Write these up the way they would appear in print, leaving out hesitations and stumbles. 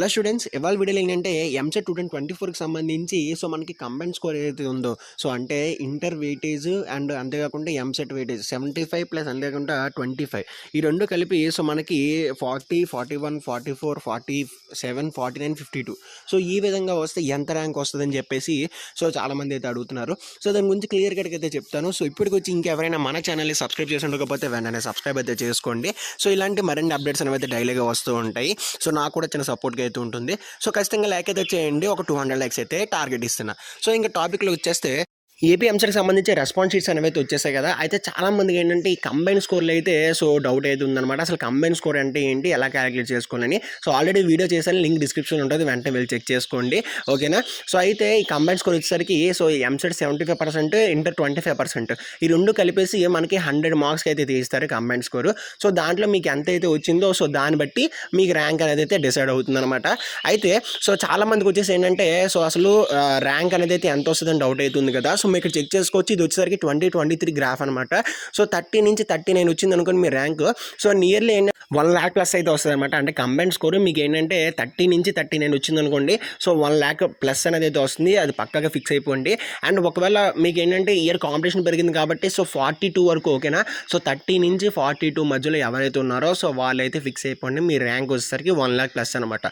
Hello students, ఇవాళ వీడియోలో ఏంటంటే ఎంసెట్ 2024కి సంబంధించి మనకి కంబైన్డ్ స్కోర్ ఏదైతే ఉందో అంటే ఇంటర్ వెయిటేజ్ అండ్ అంతేకాకుండా ఎంసెట్ వెయిటేజ్ 75 ప్లస్ అంతేకాకుండా 25 ఈ రెండు కలిపి మనకి 40, 41, 44, 47, 49, 52 ఈ విధంగా వస్తే ఎంత ర్యాంక్ వస్తుందని చెప్పేసి చాలామంది అయితే అడుగుతున్నారు. దాని గురించి క్లియర్ కట్గా అయితే చెప్తాను. ఇప్పటికి వచ్చి ఇంకెవరైనా మన ఛానల్ని సబ్స్క్రైబ్ చేసి ఉండకపోతే వెంటనే సబ్స్క్రైబ్ అయితే చేసుకోండి. ఇలాంటి మరిన్ని అప్డేట్స్ అనేవి అయితే డైలీగా వస్తూ ఉంటాయి. నాకు కూడా చిన్న సపోర్ట్గా అయితే ఉంటుంది. ఖచ్చితంగా లైక్ అయితే చేయండి. ఒక 200 లైక్స్ అయితే టార్గెట్ ఇస్తున్నా. ఇంకా టాపిక్లో వచ్చేస్తే ఏపీ ఎంసెట్కి సంబంధించి రెస్పాన్స్ షీట్స్ అనేవి అయితే వచ్చేసాయి కదా. అయితే చాలా మందికి ఏంటంటే ఈ కంబైన్ స్కోర్లు అయితే డౌట్ అయితే ఉందన్నమాట. అసలు కంబైన్ స్కోర్ అంటే ఏంటి, ఎలా క్యాలిక్యులేట్ చేసుకోవాలని ఆల్రెడీ వీడియో చేశాను, లింక్ డిస్క్రిప్షన్ ఉంటుంది, వెంటనే వెళ్ళి చెక్ చేసుకోండి. ఓకేనా. అయితే ఈ కంబైన్ స్కోర్ వచ్చేసరికి ఎంసెట్ 75%, ఇంటర్ 25%, ఈ రెండు కలిపేసి మనకి 100 మార్క్స్కి అయితే తీస్తారు కంబైన్ స్కోర్. దాంట్లో మీకు ఎంత అయితే వచ్చిందో దాన్ని బట్టి మీకు ర్యాంక్ అనేది అయితే డిసైడ్ అవుతుంది అనమాట. అయితే చాలా మందికి వచ్చేసి ఏంటంటే అసలు ర్యాంక్ అనేది అయితే ఎంత వస్తుందని డౌట్ అవుతుంది కదా. మీరు ఇక్కడ చెక్ చేసుకోవచ్చు. ఇది వచ్చేసరికి 2023 గ్రాఫ్ అనమాట. 30 నుంచి 39 వచ్చింది అనుకోండి మీ ర్యాంక్. నియర్లీ 1 lakh ప్లస్ అయితే వస్తుంది అనమాట. అంటే కంబైన్ స్కోర్ మీకు ఏంటంటే 30 నుంచి 39 వచ్చింది అనుకోండి. 1 lakh ప్లస్ అనేది అయితే వస్తుంది. అది పక్కగా ఫిక్స్ అయిపోండి. అండ్ ఒకవేళ మీకు ఏంటంటే ఇయర్ కాంపిటీషన్ పెరిగింది కాబట్టి 42 వరకు, ఓకేనా. 30 నుంచి 42 మధ్యలో ఎవరైతే ఉన్నారో వాళ్ళైతే ఫిక్స్ అయిపోండి. మీ ర్యాంక్ వచ్చేసరికి 1 lakh ప్లస్ అనమాట.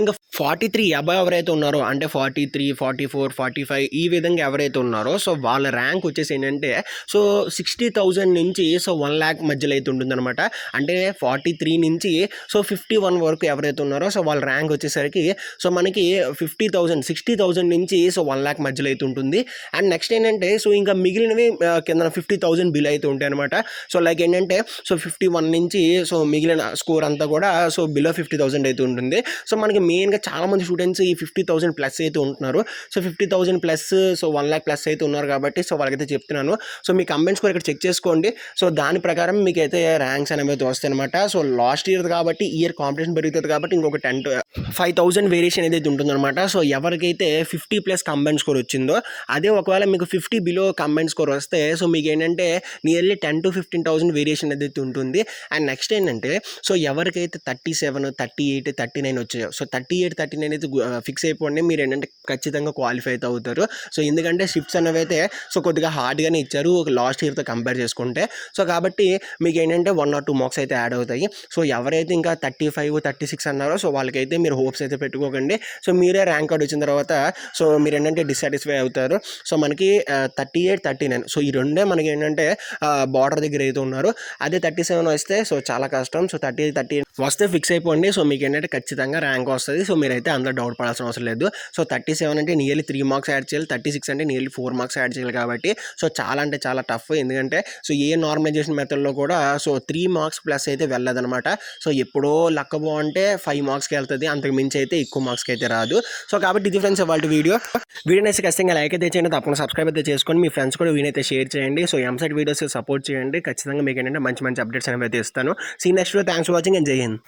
ఇంకా 43 అబవ్ ఎవరైతే ఉన్నారో అంటే 43, 44, 45 ఈ విధంగా ఎవరైతే ఉన్నారో వాళ్ళ ర్యాంక్ వచ్చేసి ఏంటంటే 60,000 నుంచి 1 lakh మధ్యలో అయితే ఉంటుందన్నమాట. అంటే 43 నుంచి 51 వరకు ఎవరైతే ఉన్నారో వాళ్ళ ర్యాంక్ వచ్చేసరికి మనకి 60,000 నుంచి 1 lakh మధ్యలో అయితే ఉంటుంది. అండ్ నెక్స్ట్ ఏంటంటే ఇంకా మిగిలినవి కింద 50,000 బిల్ అయితే ఉంటాయి అనమాట. లైక్ ఏంటంటే 51 నుంచి మిగిలిన స్కోర్ అంతా కూడా బిలో 50,000 అయితే ఉంటుంది. మనకి మెయిన్గా చాలామంది స్టూడెంట్స్ ఈ 50,000 ప్లస్ అయితే ఉంటున్నారు. 50,000 ప్లస్ 1 lakh ప్లస్ అయితే ఉన్నారు కాబట్టి వాళ్ళకైతే చెప్తున్నాను. మీ కంబైన్ స్కోర్ ఇక్కడ చెక్ చేసుకోండి. దాని ప్రకారం మీకు అయితే ర్యాంక్స్ అనేవి అయితే వస్తాయి అనమాట. లాస్ట్ ఇయర్ కాబట్టి ఇయర్ కాంపిటీషన్ పెరుగుతుంది కాబట్టి ఇంకొక 5,000 వేరియేషన్ ఏదైతే ఉంటుందన్నమాట. ఎవరికైతే 50 ప్లస్ కంబైన్ స్కోర్ వచ్చిందో అదే ఒకవేళ మీకు 50 బిలో కంబైన్ స్కోర్ వస్తే మీకు ఏంటంటే నియర్లీ 10,000 to 15,000 వేరియేషన్ ఏదైతే ఉంటుంది. అండ్ నెక్స్ట్ ఏంటంటే ఎవరికైతే 37, 38, 39 వచ్చాయో 38, 39 అయితే ఫిక్స్ అయిపోండి. మీరు ఏంటంటే ఖచ్చితంగా క్వాలిఫై అయితే అవుతారు. ఎందుకంటే షిఫ్ట్స్ అనేవి అయితే కొద్దిగా హార్డ్గానే ఇచ్చారు లాస్ట్ ఇయర్తో కంపేర్ చేసుకుంటే. కాబట్టి మీకు ఏంటంటే 1 or 2 మార్క్స్ అయితే యాడ్ అవుతాయి. ఎవరైతే ఇంకా 35, 36 అన్నారో వాళ్ళకైతే మీరు హోప్స్ అయితే పెట్టుకోకండి. మీరే ర్యాంక్ కార్డ్ వచ్చిన తర్వాత మీరు ఏంటంటే డిస్సాటిస్ఫై అవుతారు. మనకి 38, 39 ఈ రెండే మనకి ఏంటంటే బార్డర్ దగ్గర అయితే ఉన్నారు. అదే 37 వస్తే చాలా కష్టం. 38, 39 వస్తే ఫిక్స్ అయిపోండి. మీకు ఏంటంటే ఖచ్చితంగా ర్యాంక్ వస్తుంది. మీరైతే అందులో డౌట్ పడాల్సిన అవసరం లేదు. 37 అంటే నియర్లీ 3 మార్క్స్ యాడ్ చేయాలి, 36 అంటే నియర్లీ 4 మార్క్స్ యాడ్ చేయాలి కాబట్టి చాలా అంటే చాలా టఫ్. ఎందుకంటే ఏ నార్మలైజేషన్ మెథడ్లో కూడా 3 మార్క్స్ ప్లస్ అయితే వెళ్ళదనమాట. ఎప్పుడో లక్క బాగుంటే 5 మార్క్స్కి వెళ్తుంది, అంతకు మించి అయితే ఎక్కువ మార్క్స్కి అయితే రాదు. కాబట్టి ఇది ఫ్రెండ్స్ వాళ్ళ వీడియోని అయితే ఖచ్చితంగా లైక్ అయితే చేయండి, తప్పకుండా సబ్స్క్రైబ్ అయితే చేసుకోండి. మీ ఫ్రెండ్స్ కూడా వీడియో షేర్ చేయండి. ఎంసెట్ వీడియోస్ సపోర్ట్ చేయండి. ఖచ్చితంగా మీకు ఏంటంటే మంచి మంచి అప్డేట్స్ అనేవి అయితే ఇస్తాను. See next video. Thanks for watching and జై హింద్.